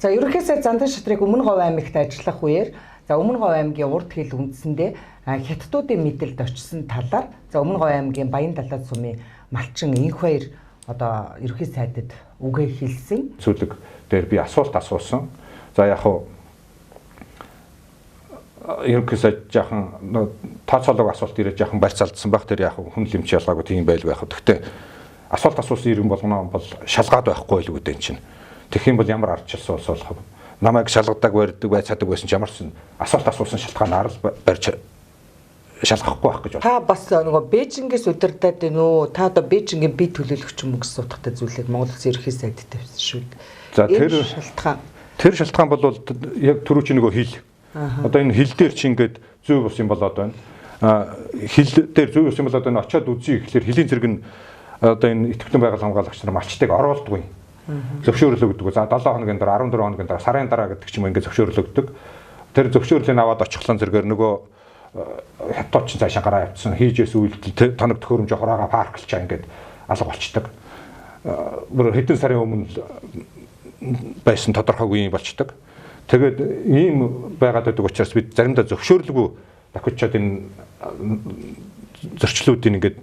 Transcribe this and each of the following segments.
За ерөнхийдөө Зандан шатрыг Өмнө Говь аймагт ажиллах үеэр за Өмнө Говь аймгийн урд хил үндсэндээ хятадуудын мэдэлд очсон талаар за Өмнө Говь аймгийн Баян далай сумын малчин инх баяр одоо ерөнхий сайдад үгээ хэлсэн. Зүйлэг дээр би асуулт асуусан. За яг хуу ерөнхийдөө жаахан тооцоолог асуулт ирээд жаахан барьцаалдсан байх. Тэр яг хүн лимч ялгаагүй тийм байл байх. Гэхдээ асуулт асуусан иргэн болгоно бол шалгаад байхгүй л үүдэн чинь. Тэгэх юм бол ямар ардчилсан улс болох вэ? Намайг шалгадаг барьдаг байцаадаг байсан ч ямар ч асуулт асуусан шалтгаанаар л барьж шалгахгүй байх гэж байна. Та бас нөгөө Бээжингээс удирдаад байна уу? Та одоо Бээжингийн бие төлөөлөгч юм уу гэсэн утгатай зүйлийг Монгол Улсын ерөнхий сайдд тавьсан шүү дээ. За тэр шалтгаан бол яг түрүү чи нөгөө хил. Одоо энэ хил дээр чи ингээд зүй бус юм болоод байна. Хил дээр зүй бус юм болоод байна. Очоод үзье гэхэлэр хилийн зэрэг нь одоо энэ идэвхтэй байгаль хамгаалагч нар малчтайг оруулдаггүй. Зөвшөөрлөө гэдэг. За 7 хоногийн дараа 14 хоногийн дараа сарын дараа гэдэг ч юм ингээд зөвшөөрлөө өгдөг. Тэр зөвшөөрлийг аваад очихлон зэрэгээр нөгөө хятад ч цаашаа гараа явуулсан хийжээс үйлдэл тоног төхөөрөмж хороогоо парклчаа ингээд алга болчдөг. Бүр хэдэн сарын өмнө байсан тодорхойгүй юм болчдөг. Тэгээд ийм байгаад байдаг учраас бид заримдаа зөвшөөрлгүй давхичаад энэ зөрчлүүдийн ингээд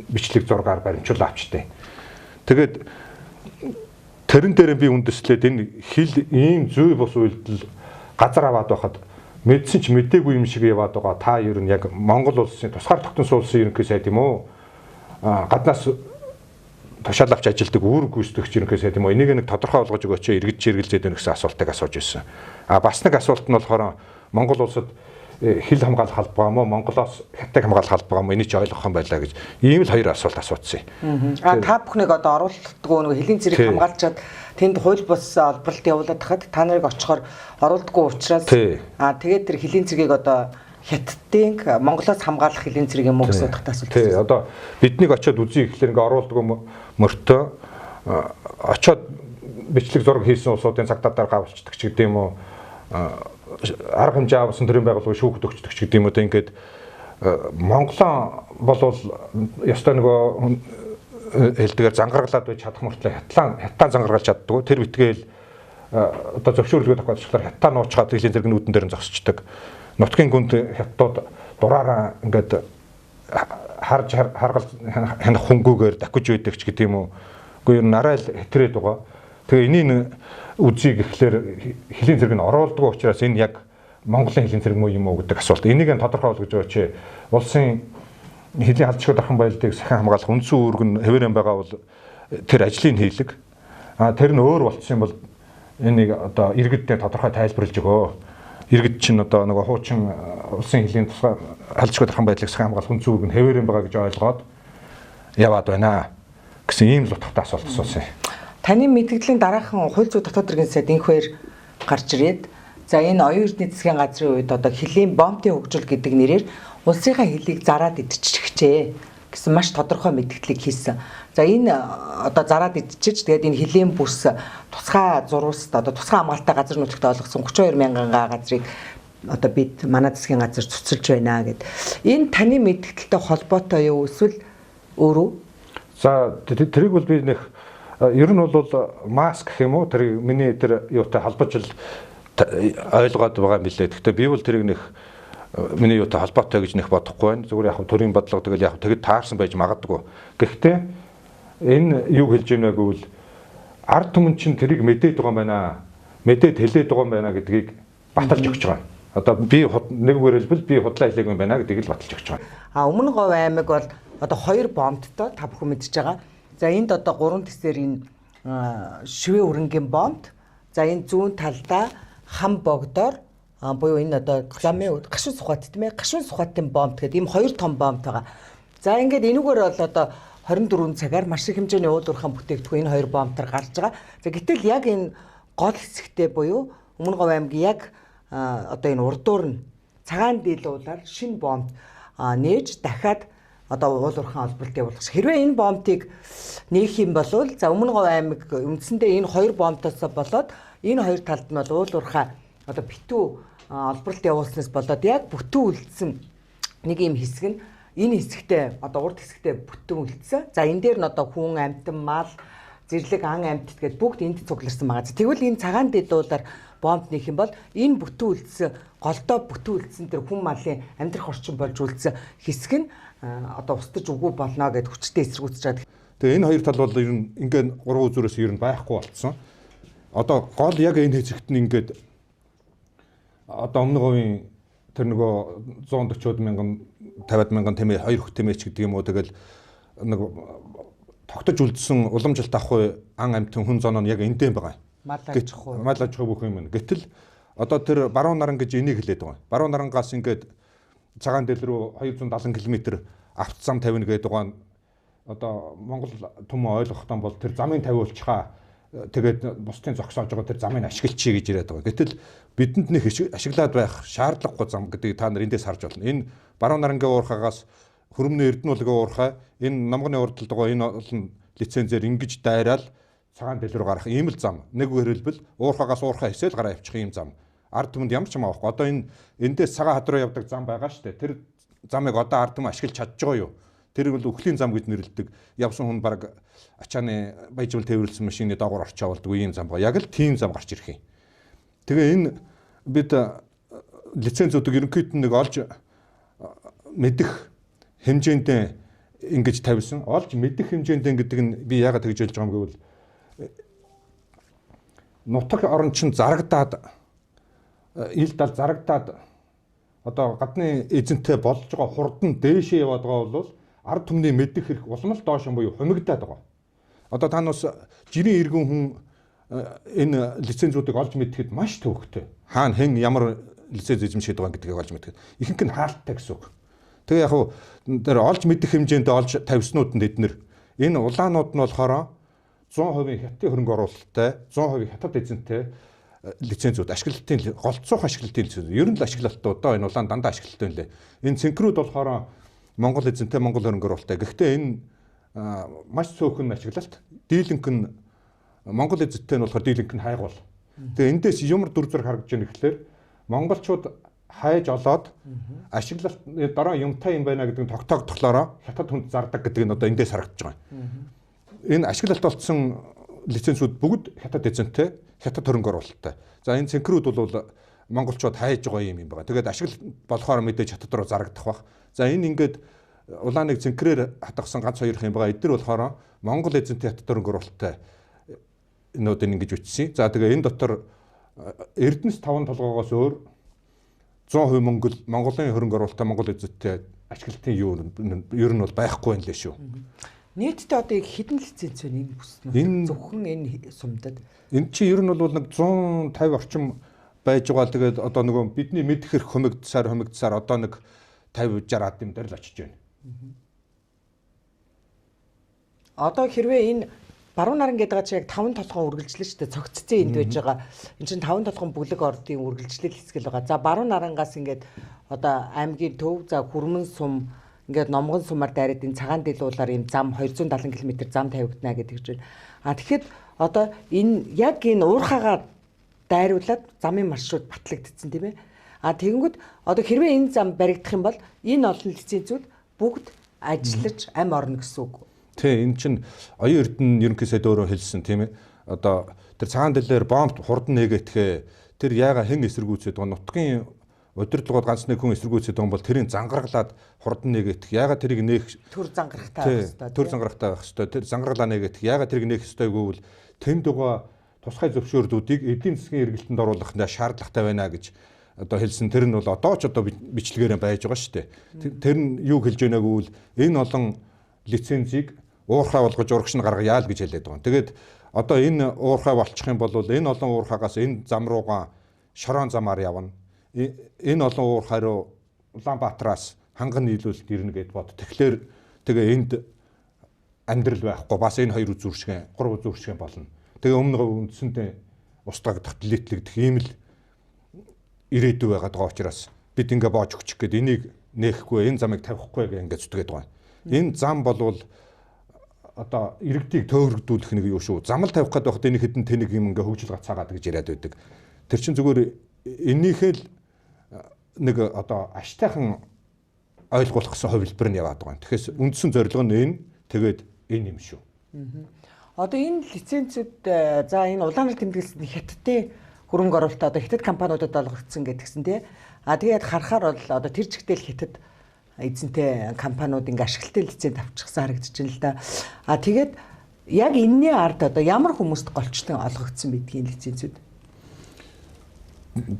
бичлэг зургаар баримжуул авчтай. Тэгээд тэрэн дээр би үндэслээд энэ хил ийм зүй бус үйлдэл газар аваад байхад мэдсэн ч мэдээгүй юм шиг яваад байгаа. Та ер нь яг Монгол улсын тусгаар тогтнол улсын ерөнхий сайд юм уу? Гаднаас тушаал авч ажилдаг үүрэг гүйцэтгэгч ерөнхий сайд юм уу? Энийг нэг тодорхой болгож өгөөч эргэж чиргэлзээд байна гэсэн асуултыг асууж ирсэн. Бас нэг асуулт нь болохоор Монгол улсад хил хамгаалах албаа мó Монголоос хятад хамгаалах албаа мó энийг ч ойлгох юм байлаа гэж ийм л хоёр асуулт асуусан юм. Та бүхнийг одоо оруулалтгүй нэг хилийн зэрэг хамгаалчаад тэнд хууль бус олборлолт явуулаад хахад та нарыг очихоор оруулдаггүй учраас тэгээд тэр хилийн зэргийг одоо хятадын Монголоос хамгаалах хилийн зэрэг юм уу гэсэн утгатай асуулт. Тий, одоо биднийг очиод үзье гэхлээр ингээ оруулдаггүй мөртөө очиод бичлэг зураг хийсэн улсуудын цагдаагаар гавлцдаг ч гэдэм үү арга хэмжээ авсан төрийн байгууллагын шүүхд өгчдөг ч гэдэм үү ингээд Монголоо болвол ёстой нөгөө хэлдгээр зангаргалаад байж чадах мөртлөө хятад зангаргалж чаддгүй тэр битгээл одоо зөвшөөрлөгөө тохиолдчихлаар хятад нуучгаад хилийн зэрэг нүүдэн дээр нь зогсчдөг. Нутгийн гүнд хятадууд дураараа ингээд харж харгал хянах хөнгүүгээр давхиж байдаг ч гэдэм үү. Үгүй ер нь арай л хэтрээд байгаа. Тэгээ энийг үзье гэхлээр хилийн зэрэг нь оруулдаггүй учраас энэ яг Монголын хилийн зэрэг муу юм уу гэдэг асуулт. Энийг нь тодорхой болгож өгөөч. Улсын хилийн халдшгүй дархан баялагийг сахин хамгаалах үндсэн үүрэг нь хэвээрэн байгаа бол тэр ажлыг хийлэг. Тэр нь өөр болчихсон бол энийг одоо иргэддээ тодорхой тайлбарлаж өгөө. Иргэд чинь одоо нөгөө хуучин улсын хилийн тусгай халдшгүй дархан баялагийг сахин хамгаалах үндсэн үүрэг нь хэвээрэн байгаа гэж ойлгоод яваад байна гэсэн ийм л утгатай асуулт асуусан. Таны мэдгдлийн дараахан хууль зүйн дотоод иргэн сайд инх баяр гарч ирээд за энэ оюун эрдэнэ засгийн газрын үед одоо хилийн бомтын хөгжил гэдэг нэрээр улсынхаа хилийг зараад идчихжээ гэсэн маш тодорхой мэдгдлийг хийсэн. За энэ одоо зараад идчихэж тэгээд энэ хилийн бүс тусгай зурвалст одоо тусгай хамгаалалттай газар нутагт олгосон 32 мянган газрыг одоо бид манай засгийн газар цуцалж байна гэд. Энэ таны мэдгдэлтэй холбоотой юу эсвэл өөрөө? За тэрийг бол би нэг ер нь бол маск гэх юм уу тэр миний тэр юутай холбож л ойлгоод байгаа юм билээ. Гэхдээ би бол тэрийг нэг миний юутай холбоотой гэж нэх бодохгүй байна. Зүгээр яг төрийн бодлого тэгэл яг тэгэд таарсан байж магадгүй. Гэхдээ энэ юу хэлж ийнэ гэвэл ард түмэн чинь тэрийг мэдээд байгаа юм байна. Мэдээд хэлээд байгаа юм байна гэдгийг баталж өгч байгаа. Одоо би нэггээр хэлбэл би худлаа хэлээг юм байна гэдгийг л баталж өгч байгаа. Өмнө Говь аймаг бол одоо 2 бомбтой та бүхэн мэдж байгаа. За энд одоо 3 тэсээр энэ шивээ өрөнгийн бомб. За энэ зүүн талдаа хам богдоор буюу энэ одоо гашуун сухат тийм ээ гашуун сухатын бомб гэдэг ийм 2 том бомб байгаа. За ингээд энүүгээр бол одоо 24 цагаар маш их хэмжээний уулуурхаан бүтээгдэхүүн энэ 2 бомбтар гарч байгаа. За гэтэл яг энэ гол хэсэгтээ буюу Өмнө Говь аймгийн яг одоо энэ урдуур нь цагаан дийлүүлээр шинэ бомб нээж дахиад одоо уулуурхаан олборлолт явуулах. Хэрвээ энэ бомбыг нээх юм бол за Өмнө Говь аймаг үндсэндээ энэ 2 бомбтоос болоод энэ 2 талд нь бол уулуурхаа одоо битүү олборлолт явуулснаас болоод яг бүтэн үлдсэн нэг юм хэсэг нь энэ хэсэгтээ одоо урд хэсэгтээ бүтэн үлдсэн. За энэ дээр нь одоо хүн, амьтан, мал зэрлэг ан амьтд гэдээ бүгд энд цугларсан байгаа. Тэгвэл энэ цагаан дэлдуулаар бомб нэх юм бол энэ бүтэн үлдсэн голдоо бүтэн үлдсэн тэр хүн малын амьдрах орчин болж үлдсэн хэсэг нь одоо устж үгүй болно гэд хүчтэй эсэргүүцэж байгаа. Тэгээ энэ хоёр тал бол ер нь ингээд гурван үзүүрээс ер нь байхгүй болцсон. Одоо гол яг энэ хэсэгт нь ингээд одоо өмнө говийн тэр нөгөө 140 мянган 50 мянган тэмээ 2 хөх тэмээч гэдэг юм уу тэгэл нэг тогтож үлдсэн уламжилт авах ан амьтан хүн зоноо нь яг эндээ байгаа. Мал аж ахуй бүх юм. Гэтэл одоо тэр баруун наран гэж энийг хэлээд байгаа. Баруун нарангаас ингээд цагаан дэл рүү 270 км авто зам тавина гэдэг байгаа нь одоо Монгол түмэн ойлгохтон бол тэр замын тавиулчгаа тэгээд бусдын зогсоож байгаа тэр замыг ашиглачий гэж яриад байгаа. Гэтэл бидэнд нэг ашиглаад байх шаардлагагүй зам гэдгийг та нар эндээс харж байна. Энэ баруун нарангийн уурхаагаас хөрөмний Эрдэнэлгийн уурхай энэ намганы урдталд байгаа энэ олон лицензээр ингэж дайраал цагаан дэл рүү гарах ийм л зам. Нэг үгээрэлбэл уурхаагаас уурхай хэсэл гараа явчих ийм зам. Ард түмэнд ямар ч юм авахгүй. Одоо энэ эндээс цагаан хад руу явдаг зам байгаа шүү дээ. Тэр замыг одоо ард түмэн ашиглаж чадж байгаа юу? Тэр бол үхлийн зам гэж нэрлэдэг. Явсан хүн баг ачааны баяжмал тээвэрлсэн машины доогоор орчоо болдог ийм зам байгаа. Яг л тийм зам гарч ирэх юм. Тэгээ энэ бид лицензүүдийг ерөнхийдөө нэг олж мэдэх хэмжээнд ингэж тавьсан. Олж мэдэх хэмжээнд гэдэг нь би яагаад тэгж хэлж байгаа юм гэвэл нутаг орон чинь зарагдаад ил дал зарагдаад одоо гадны эзэнтэй болж байгаа хурдан дээшээ яваад байгаа бол ард түмний мэдэх хэрэг улам л доош буюу хумигдаад байгаа. Одоо та нас жирийн иргэн хүн энэ лицензүүдийг олж мэдхэд маш төвөгтэй. Хаана хэн ямар лиценз эзэмшээд байгаа гэдгийг олж мэдхэд ихэнх нь хаалттай гэсэн үг. Тэгээ яг тэр олж мэдэх хэмжээнд олж тавьснууд нь эднэр энэ улаанууд нь болохоор 100% хятадын хөрөнгө оруулалттай 100% хятад эзэнтэй лицензүүд ашиглалтын голцох ашиглалтын лиценз. Ер нь л ашиглалтууд одоо энэ улаан дандаа ашиглалттай нэлээ. Энэ цэнхрүүд болохоор Монгол эзэнтэй Монгол хөрөнгө оруулалттай. Гэхдээ энэ маш цөөхөн ашиглалт. Дийлэнх нь Монгол эзэнтэй нь болохоор дийлэнх нь хайгуул. Тэгээ эндээс ямар дүр зураг харагдаж байна гэхэлэр монголчууд хайж олоод ашиглалт дараа юмтай юм байна гэдэг нь тогтоогдохлоороо хятад хүнд зардаг гэдэг нь одоо эндээс харагдаж байгаа. Энэ ашиглалт болсон лицензүүд бүгд хятад эзэнтэй хятад хөрөнгө оруулалттай. За энэ цэнхрүүд бол монголчууд хайж байгаа юм байна. Тэгээд ашиглалт болохоор мэдээж хятад руу зарагдах бах. За энэ ингээд улааныг цэнхрээр хатгасан ганц хоёр юм байгаа. Эдгээр болохоор Монгол эзэнтэй хятад хөрөнгө оруулалттай энүүд ингэж үтсэн. За тэгээ энэ дотор Эрдэнэс 5 толгоогоос өөр 100% Монголын хөрөнгө оруулалттай Монгол эзэнтэй ашиглалтын ер нь бол байхгүй юм лээ шүү. Нийтдээ одоо хэдэн лиценз вэ энэ бүснүүд? Зөвхөн энэ сумдад. Энд чи ер нь бол нэг 150 орчим байж байгаа. Тэгээд одоо нөгөө бидний мэдэх хэрэг хумигдсаар одоо нэг 50 60 ад юм дээр л очиж байна. Одоо хэрвээ энэ баруун наран гэдэг чинь яг 5 толгойн үргэлжлэл шүү дээ. Цогццсон энд байж байгаа. Энд чинь 5 толгойн бүлэг ордын үргэлжлэл хэсгэл байгаа. За баруун нарангаас ингээд одоо аймгийн төв за хүрмэн сум ингээд номгон сумаар дайраад энэ цагаан дэлуулаар ийм зам 270 км зам тавигдана гэдэг чинь. Тэгэхэд одоо энэ яг энэ уурхаагаар дайруулад замын маршрут батлагдсан тийм ээ. Тэгэнгүүт одоо хэрвээ энэ зам баригдах юм бол энэ олон лицензүүд бүгд ажиллаж ам орно гэсэн үг. Тий, энэ чинь оюун эрдэнэ ерөнхий сайд өөрөө хэлсэн тийм ээ. Одоо тэр цагаан дэлээр бомб хурдан нээгээтгэхээ тэр яага хэн эсэргүүцээд байгаа нутгийн удирдлагууд ганц нэг хүн эсэргүүцээд байгаа бол тэрийг зангаргалаад хурдан нээгээх. Яага тэрийг нээх төр зангарахтай байх хэвээр. Төр зангарахтай байх хэвээр. Тэр зангаргалаа нээгээх. Яага тэрийг нээх хэвээр гэвэл тэнд байгаа тусгай зөвшөөрлүүдийг эдийн засгийн эргэлтэнд оруулах шаардлагатай байна гэж одоо хэлсэн. Тэр нь бол одоо ч одоо бичлэгээр байж байгаа шүү дээ. Тэр нь юу хэлж байна гэвэл энэ олон лицензийг уурхай болгож урагш нь гаргая л гэж хэлээд байгаа. Тэгээд одоо энэ уурхай болчих юм бол энэ олон уурхаагаас энэ зам руугаа шорон замаар явна. Энэ олон уурхай руу Улаанбаатараас ханган нийлүүлэлт ирнэ гэд бод. Тэгэхээр тэгээ энд амьдрал байхгүй бас энэ хоёр үзүүршгэн, гурав үзүүршгэн болно. Тэгээ өмнө үндсэндээ устгагдах, дэлгэтлэгдэх ийм л ирээдүй байгаад байгаа учраас бид ингээ боож өгчих гээд энийг нээхгүй, энэ замыг тавихгүй гэх ингээ зүтгээд байгаа. Энэ зам болвол одоо иргэдийг төөрөгдүүлэх нэг юу шүү. Зам л тавих гээд байхад энэ хэдэн тэнэг юм ингээ хөгжил гацаагаад гэж яриад байдаг. Тэр чинь зүгээр энийхээ л нэг одоо аштайхан ойлгуулах гэсэн хувилбар нь яваад байгаа. Тэгэхээр үндсэн зорилго нь энэ тэгээд энэ юм шүү. Одоо энэ лицензүүд за энэ улаанаар тэмдэглэсэн хятадын хөрөнгө оруулалт одоо хятад компаниудад олгогдсон гэдгсэн тий. Тэгээд харахаар бол одоо тэр чигтэл хятад эзэнтэй компаниуд ингээ ашиглалтын лиценз авчихсан харагдаж байна л да. Тэгээд яг энэний ард одоо ямар хүмүүст голчтон олгогдсон байдгийг лицензүүд.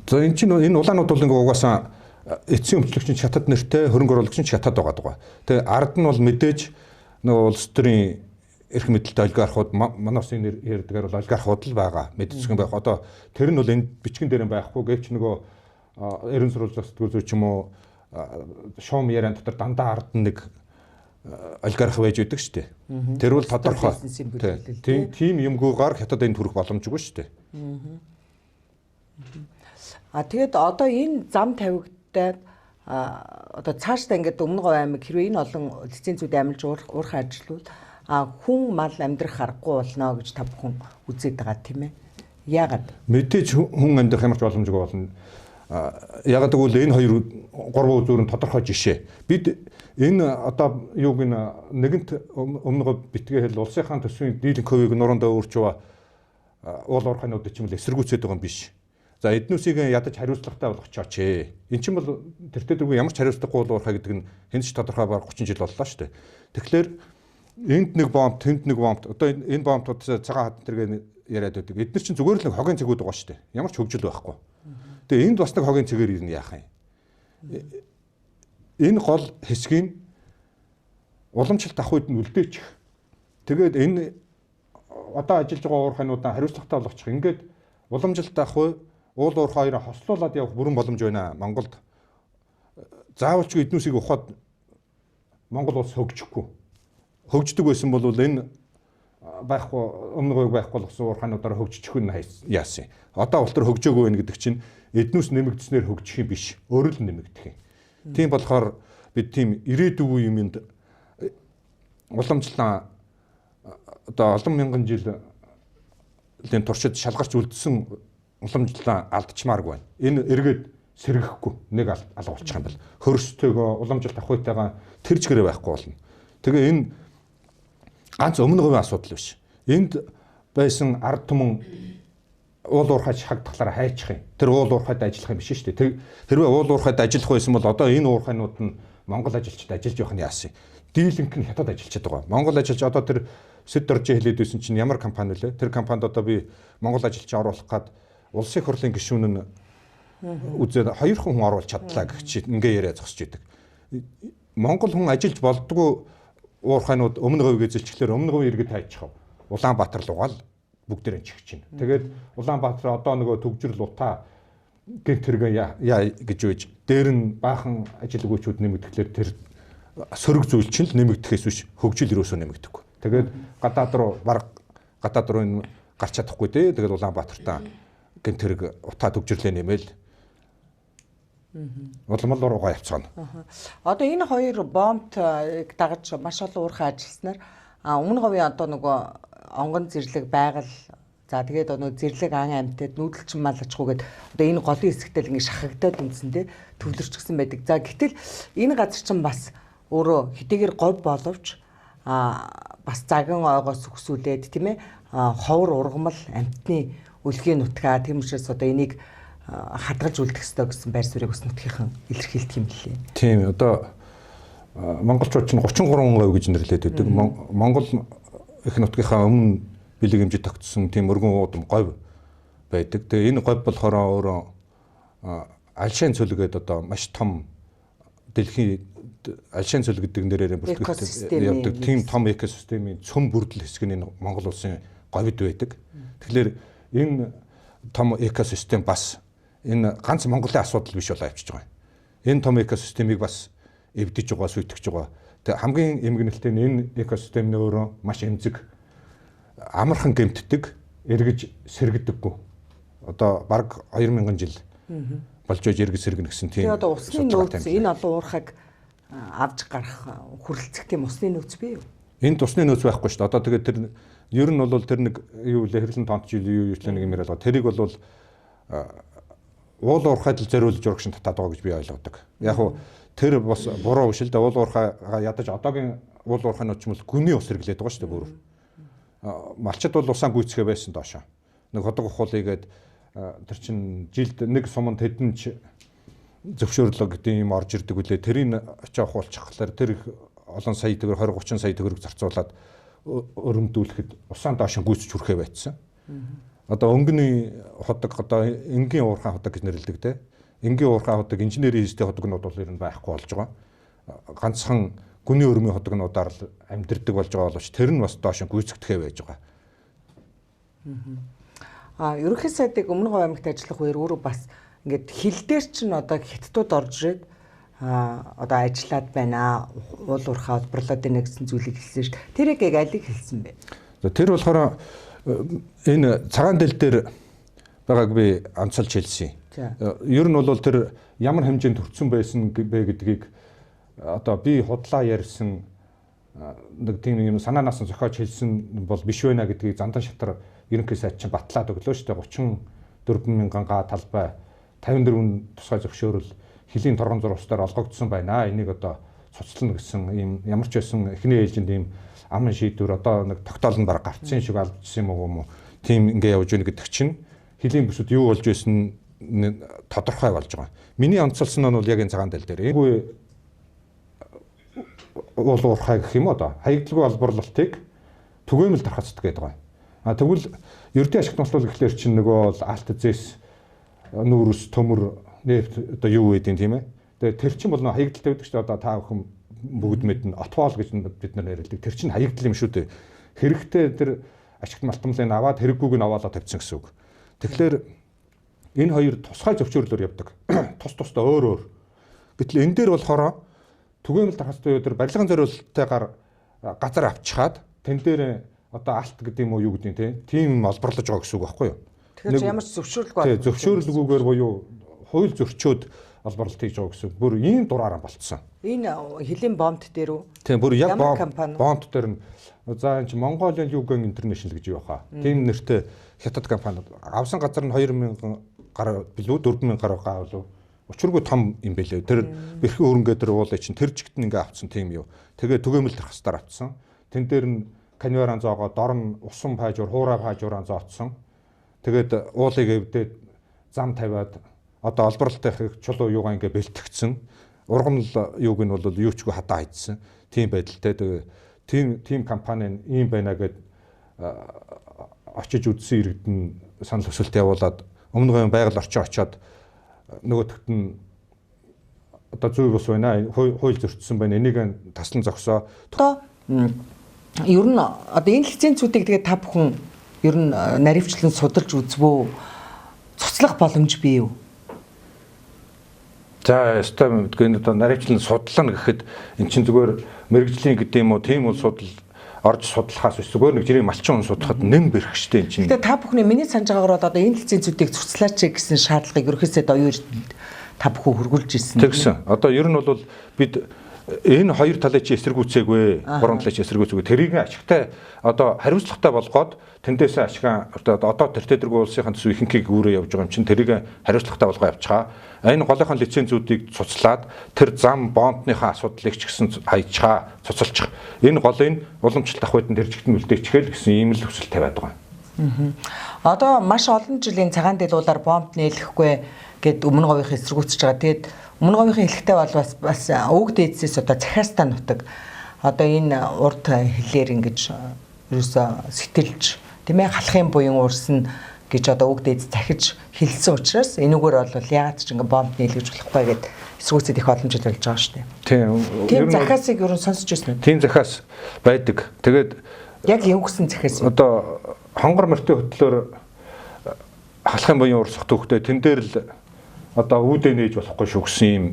За энэ чинь энэ улаанууд бол ингээ угаасаа эцсийн өмчлөгч хятад нэртэй хөрөнгө оруулагч хятад байгаа. Тэгээ ард нь бол мэдээж нөгөө улс төрийн эрх мэдэлтэй олигархууд манай улсын нэр ярьдгаар бол олигархууд л байгаа. Мэдцгэн байх. Одоо тэр нь бол энэ бичгэн дээр байхгүй гэвч нөгөө эрен сурвалж засдгүй ч юм уу шоум яран дотор дандаа ард нэг олигарх байж байдаг шүү дээ. Тэр бол тодорхой. Тийм юмгүйгээр хятад энэ төрөх боломжгүй шүү дээ. Тэгээд одоо энэ зам тавигдаад одоо цаашдаа ингээд Өмнө Говь аймаг хэрвээ энэ олон лицензүүд амилж уурхай ажиллавал хүн мал амьдрах аргагүй болно гэж та бүхэн үзээд байгаа тийм ээ. Яагаад? Мэдээж хүн амьдрах ямар ч боломжгүй болно. Яагаад гэвэл энэ хоёр гурван үзүүрийн тодорхой жишээ. Бид энэ одоо юуг нэгэнт Өмнө Говь битгээ хэл улсынхаа төсвийн дийлэнх хувийг нуруундаа өөрчвөө уул уурхайнууд ч юм уу эсэргүүцээд байгаа юм биш. За эднүсийг ядаж хариуцлагатай болгочооч. Эн чинь бол тэртээ дөрвөн ямар ч хариуцлагагүй уул уурхай гэдэг нь хэн ч тодорхой баг 30 жил боллоо шүү дээ. Тэгэхээр энд нэг бомб, тэнд нэг бомб. Одоо энэ бомбууд цагаан хатан тэргээ яриад байдаг. Эдгээр чинь зүгээр л нэг хогийн цэгүүд байгаа шүү дээ. Ямар ч хөгжил байхгүй. Тэгээ энд бас нэг хогийн цэгээр ирнэ яах юм. Энэ гол хэсгийг уламжлалт авахуйд нь үлдээчих. Тэгээд энэ одоо ажиллаж байгаа уурхайнуудаа хариуцлагатай болгочих. Ингээд уламжлалт авах уул уурхай хоёроо хослуулад явах бүрэн боломж байна Монголд. Заавал ч эднүсийг ухаад Монгол улс хөгжихгүй. Хөгждөг байсан бол энэ байхгүй Өмнө Говь байхгүй болсон уурхайнуудаараа хөгжчих нь яасан. Одоо бол тэр хөгжөөгүй байна гэдэг чинь эднүс нэмэгдснээр хөгжих юм биш. Өөрөө л нэмэгдэх юм. Тийм болохоор бид тийм ирээдүйн юмд уламжлалаа одоо олон мянган жилийн туршид шалгарч үлдсэн уламжлалаа алдчмааргүй байна. Энэ эргээд сэргэхгүй нэг алга болчих юм бол хөрстэйгөө уламжлалт авахтайгаа тэр чигээрээ байхгүй болно. Тэгээ энэ ганц Өмнө Говийн асуудал биш. Энд байсан ард түмэн уул уурхайч хагдахлаар хайчих юм. Тэр уул уурхайд ажиллах юм биш шүү дээ. Хэрвээ уул уурхайд ажиллах байсан бол одоо энэ уурхайнууд нь Монгол ажилчид ажиллаж явах нь яасан. Дийлэнх нь хятад ажиллаж байгаа. Монгол ажилч одоо тэр Сэд доржи хэлээд байсан чинь ямар компани лээ? Тэр компанид одоо би Монгол ажилч оруулах гад улсын их хурлын гишүүн нь үзээд 2 хүн оруулж чадлаа гэх чи ингээ яриа зогсож идэг. Монгол хүн ажиллаж болдгоо уурхайнууд Өмнө Говийг эзэлчихлээр Өмнө Говийн иргэд тайчих. Улаанбаатар руу гал бүгдээрээ чихэж чинь. Тэгээд Улаанбаатар одоо нөгөө төгжрөл утаа гэнт тэргээ яа гэж үйж дээр нь баахан ажилгүйчүүд нэмэгдэхлээр тэр сөрөг зүйл чинь л нэмэгдэхээс биш хөгжил юусоо нэмэгдэхгүй. Тэгээд гадаад руу энэ гарч чадахгүй дээ. Тэгээд Улаанбаатартаа гэнт тэрэг утаа төгжрлээ нэмэл Улмал руугаа явцгаана. Одоо энэ хоёр бомбт дагаж маш олон уурхай ажилласнаар Өмнө Говийн одоо нөгөө онгон зэрлэг байгаль за тэгээд нөгөө зэрлэг ан амьтад нүүдэлчин мал ачхгүйгээд одоо энэ голын хэсэгтэл ингэ шахагдаад үндсэндээ төвлөрчихсэн байдаг. За гэтэл энэ газар чинь бас өөрөө хэдийгээр говь боловч бас заган ойгоос өксүүлээд тийм ээ ховор ургамал амьтны үлгийн нутгаа тийм учраас одоо энийг хадгалж үлдэх ёстой гэсэн байр суурийг ус нутгийнхан илэрхийлдэг юм лээ. Тийм одоо монголчууд чинь 33% гэж нэрлэдэг байдаг. Монгол их нутгийнхаа өмнө бэлэг хэмжээ тогтсон тийм өргөн уудам говь байдаг. Тэгээ энэ говь болохоор өөрөө Алшайн цөл гэдэг одоо маш том дэлхийн Алшайн цөл гэдэг нэрээр бүртгэгдсэн явдаг тийм том экосистемийн цөм бүрдэл хэсэг нь Монгол улсын говьд байдаг. Тэгэхээр энэ том экосистем бас энэ ганц Монголын асуудал биш болоо авчиж байгаа. Энэ том экосистемийг бас эвдэж байгаа, сүйтгэж байгаа. Тэгээ хамгийн эмгэнэлтэй нь энэ экосистем нь өөрөө маш эмзэг, амархан гэмтдэг, эргэж сэргдэггүй. Одоо бараг 2000 жил болж байж эргэж сэргэнэ гэсэн тийм. Тэгээ одоо усны нөөц энэ олон уурхайг авж гарах хүрлцэх тийм усны нөөц бий юу? Энд усны нөөц байхгүй шүү дээ. Одоо тэгээд тэр ер нь бол тэр нэг юу вэ хэрлэн тонт жил юу ч нэг юм яриад байгаа. Тэрийг бол уул уурхайд л зориулж урагшин татаад байгаа гэж би ойлгодог. Яг уу тэр бас буруу биш л да уул уурхайгаа ядаж одоогийн уул уурхайнууд ч юм бол гүний ус хэрэглээд байгаа шүү дээ бүр. малчид бол усаа гүйцэхэ байсан доошоо. Нэг ходог ухуулыгээд тэр чин жилд нэг суманд хэдэн ч зөвшөөрлөг гэдэг юм орж ирдэг үлээ. Тэрийг очиж ухуулчихлаар тэр олон сая төгрөг 20-30 сая төгрөг зарцуулаад өрөмдүүлэхэд усаан доошоо гүйцэж хүрэхэ байсан. Одоо өнгөний ходог одоо энгийн уурхай ходог гэж нэрлэдэг те. Энгийн уурхай ходог инженерийн хийстэй hodогнууд бол ер нь байхгүй болж байгаа. Ганцхан гүний өрмийн hodогнуудаар л амьдэрдэг болж байгаа боловч тэр нь бас доошоо гүйцэгдэхэ байж байгаа. Ерөнхий сайдыг Өмнө Говь аймагт ажиллах үеэр өөрөө бас ингээд хил дээр чинь одоо хятадууд орж ирээд одоо ажиллаад байна. Уул уурхай олборлоод байна гэсэн зүйлийг хэлсэн шүү дээ. Тэрийг алийг хэлсэн бэ? Тэр болохоор энэ цагаан дэл дээр байгааг би онцолж хэлсэн. Ер нь бол тэр ямар хэмжээнд төрсөн байсан бэ гэдгийг одоо би худлаа ярьсан нэг тийм юм санаанаас нь зохиож хэлсэн бол биш байна гэдгийг Зандан шатар ерөнхий сайд чинь батлаад өглөө шүү дээ. 34 мянган га талбай 54 тусгай зөвшөөрөл хилийн торгон зурвастаар олгогдсон байна. Энийг одоо цуцлана гэсэн ийм ямар ч байсан эхний ээлжинд ийм аман шийдвэр одоо нэг тогтоол нь баг гарцсан шиг алдсан юм уу? Тийм ингээ явж байна гэдэг чинь хилийн бүсэд юу болж байсан тодорхой болж байгаа. Миний онцолсон нь бол яг энэ цагаан дэл дээр. Энгүү уул уурхай гэх юм одоо хаягдлагүй олборлолтыг түгээмэл тархацдаг гэдэг байна. Тэгвэл ердийн ашигт маслуул гэхлээр чинь нөгөө алт зэс нүүрс төмөр нефт одоо юу гэдэг тийм ээ. Тэгээ тэр чинь бол нөгөө хаягдaltaй байдаг шүү дээ. Одоо та бүхэн бүгд мэднэ отвол гэж бид нар ярьдаг. Тэр чинь хаягдал юм шүү дээ. Хэрэгтэй тэр ашигт малтмлыг аваад хэрэггүйг нь аваалаа тавьсан гэсэн үг. Тэгэхээр энэ хоёр тусгай зөвшөөрлөөр явдаг. Тусдаа өөр. Гэтэл энэ дээр болохоор түгээмэл тархацтай юу тэр барилгын зориулалтайгаар газар авчихад тэн дээр одоо алт гэдэг юм уу юу гэдэг тийм олборлож байгаа гэсэн үг байхгүй юу? Тэгэхээр ямар ч зөвшөөрлөг байна. Тийм зөвшөөрлөгүүгээр буюу хууль зөрчөөд олборлолт хийж байгаа гэсэн. Бүр ийм дураараа болцсон. Энэ хилийн бомбт дээр үү? Тийм бүр яг бомбт дээр нь за энэ Mongolian Yugan International гэж юу хаа. Тийм нэртэй хятад компани авсан газар нь 2000 гаруй билүү 4000 гаруй гаавлуу. Учиргүй том юм бэлээ. Тэр бэрхэн хөрөнгө дээр уулаа чинь тэр жигт нь ингээ авцсан тийм юу. Тэгээ түгээмэл тархастаар авцсан. Тэн дээр нь каньваран зоогоо дор нь усан паажуур хуурай паажуураа зооцсон. Тэгээд уулыг эвдээд зам тавиад одоо олборлолтын чулуу юугаа ингээ бэлтгэцэн. Ургамал юуг нь бол юучгүй хадаа хайдсан. Тийм байдалтай. Тийм компани ийм байна гэд очиж үзсэн иргэдэн санал хүсэлт явуулаад Өмнө Говийн байгаль орчин очоод нөгөөдөгт нь одоо зүй бус байна. Хууль зөрчсөн байна. Энийг таслан зогсоо. Одоо ер нь одоо энэ лицензүүдийг тэгээд та бүхэн ер нь наривчлан судалж үзвөө цуцлах боломж бий юу? За өстой мэдгүй одоо наривчлан судлана гэхэд эн чинь зүгээр мэрэгжлийн гэдэг юм уу тийм үл судал орж судлахаас зүгээр нэг жирийн малчин хүн судлахад нэм бэрхштэй эн чинь. Тэгээд та бүхний миний санаж байгаагаар одоо энэ лицензүүдийг цуцлаач гэсэн шаардлагыг ерөөсөө оюун та бүхэн хөргүүлж ирсэн. Тэгсэн. Одоо ер нь бол бид энэ хоёр талыг чи эсэргүүцээгүй, гурван талыг чи эсэргүүцээгүй. Тэрийг ашигтай одоо хариуцлагатай болгоод тэндээс ашиг одоо тэр тэдэргүй улсынхаа төсөв ихэнхийг өөрөө явж байгаа юм чинь тэрийг хариуцлагатай болгоо явчихаа. Энэ голынхаа лицензүүдийг цуцлаад тэр зам бомбныхаа асуудлыг ч гэсэн хайчаа, цуцалчих. Энэ голын уламжлалт авах үед тэр жигтэн үлдээчихэл гэсэн ийм л хүсэл тавиад байгаа. Одоо маш олон жилийн цагаан дэлгуулаар бомб нээлэхгүй гэд Өмнө Говийн эсэргүүцэж байгаа. Тэгээд Өмнө Говийн хэлэхтэй бол бас өвөг дээдсээс одоо захиастаа нутаг одоо энэ урд хэлээр ингэж ерөөсө сэтгэлж тийм ээ халахын буян уурсан гэж одоо өвөг дээдс захиж хэлсэн учраас энэгээр бол яагаад ч ингэ бомб нээлгэж болохгүй гэд эсэргүүцэд их олон жил болж байгаа шүү дээ. Тийм захиасыг ер нь сонсож байсан уу? Тийм захиас байдаг. Тэгээд яг юу гэсэн захиас вэ? Одоо хонгор мөртөө хөтлөөр халахын буян уурсах төвхтэй тэн дээр л одоо үүдээ нээж болохгүй шүү гэсэн юм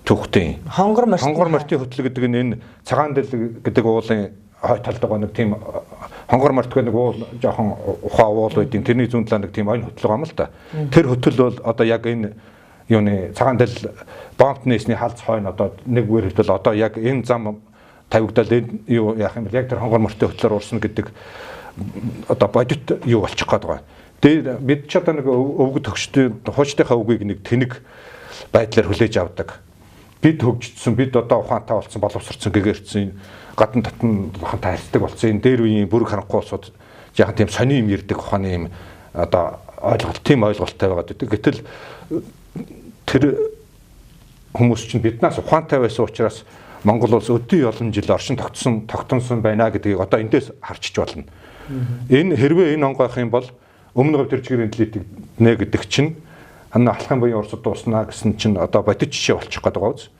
төвхтэй. Хонгор мөртийн хөтөл гэдэг нь энэ цагаан дэл гэдэг уулын хой талд байгаа нэг тийм хонгор мөртгөө нэг уул жоохон ухаа уул байдیں۔ Тэрний зүүн талаа нэг тийм ойн хөтөл байгаа юм л та. Тэр хөтөл бол одоо яг энэ юуны цагаан дэл бомбт нээсний халз хойно одоо нэг үгээр хөтөл одоо яг энэ зам тавигдал юу яах юм бэ? Яг тэр хонгор мөртөө хөтлөөр уурсна гэдэг одоо бодит юу болчих гээд байгаа. Тэгээд бид ч одоо нэг өвгөд төгштэй хуучтайхаа үгийг нэг тэнэг байдлаар хүлээж авдаг. Бид хөгжсөн, бид одоо ухаантай болсон, боловсрцсан, гэгэрцсэн, гадна татн ухаантай харьцдаг болсон. Энэ дээр үеийн бүрэг харанхуй улсууд яахан тийм сони юм ярддаг ухааны юм одоо тийм ойлголттой байгаад байдаг. Гэтэл тэр хүмүүс чинь биднээс ухаантай байсан учраас Монгол улс өдөө олон жил оршин тогтсон байна гэдгийг одоо эндээс харчиж болно. Энэ хэрвээ энэ онгойх юм бол өмнө говь төр чигээр интеллект нэ гэдэг чинь алхам буюу Оросд дуусна гэсэн чинь одоо бодит жишээ болчих гээд байгаа үз.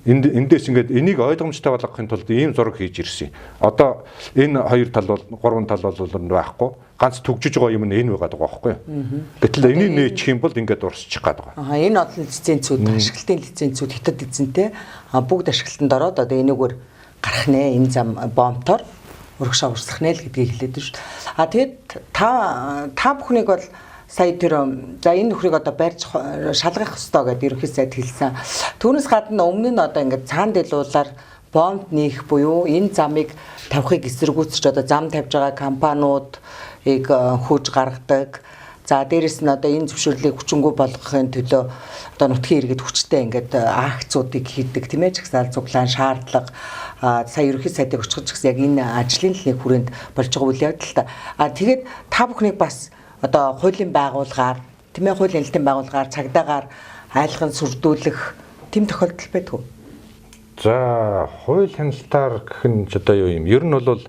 Эндээс ингээд энийг ойлгомжтой болгохын тулд ийм зураг хийж ирсэн. Одоо энэ хоёр тал бол гурван тал бол байхгүй. Ганц төгжиж байгаа юм нь энэ байгаад байгаа байхгүй. Гэтэл энийг нээчих юм бол ингээд урсчих гээд байгаа. Энэ олон лицензүүд, ашиглалтын лицензүүд хятад эзэнтэй бүгд ашиглалтанд ороод одоо энэгээр гарах нэ энэ зам бомбтоор урагшаа урсгах нэ л гэдгийг хэлээд байна шүү дээ. Тэгээд та бүхнийг бол сая тэр за энэ нөхрийг одоо барьж шалгах ёстой гэдэг ерөнхий сайд хэлсэн. Түүнээс гадна өмнө нь одоо ингээд цаана дэлгуулаар бомб нээх буюу энэ замыг тавихыг эсэргүүцэж одоо зам тавьж байгаа компаниудыг хөөж гаргадаг. За дээрэс нь одоо энэ зөвшөөрлийг хүчингү болгохын төлөө одоо нутгийн иргэд хүчтэй ингээд акцуудыг хийдэг тийм ээ жагсаал цуглаан шаардлага сая ерөнхий сайдыг очихж гэсэн яг энэ ажлын хэлний хүрээнд болж байгаа үйл явдал та. Тэгээд та бүхнийг бас одоо хуулийн байгууллагаар тийм ээ хуулийн хэлтийн байгууллагаар цагдаагаар айлхан сүрдүүлэх тийм тохиолдол байдгүй. За хууль хяналтаар гэх нь ч одоо юу юм? Ер нь бол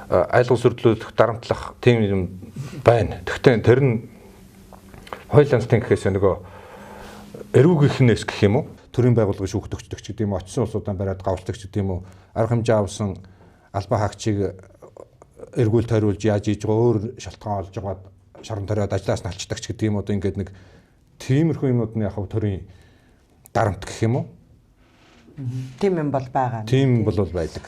айлгал сүрдлүүлэх дарамтлах тийм юм байна. Гэхдээ тэр нь хууль хяналтын гэхээс нөгөө эрүүгийнхнээс гэх юм уу? Төрийн байгууллагын шүүхт өгчдөг ч гэдэг юм уу? Очсон улсуудаа бариад гавцдаг ч гэдэг юм уу? Арга хэмжээ авсан албан хаагчийг эргүүл тойруулж яаж хийж байгаа өөр шалтгаан олж байгаа шорон ториод ажлаас нь алчдаг ч гэдэг юм уу? Ингээд нэг тиймэрхүү юмуд нь яг төрийн дарамт гэх юм уу? Тийм юм бол байгаа. Тийм бол байдаг.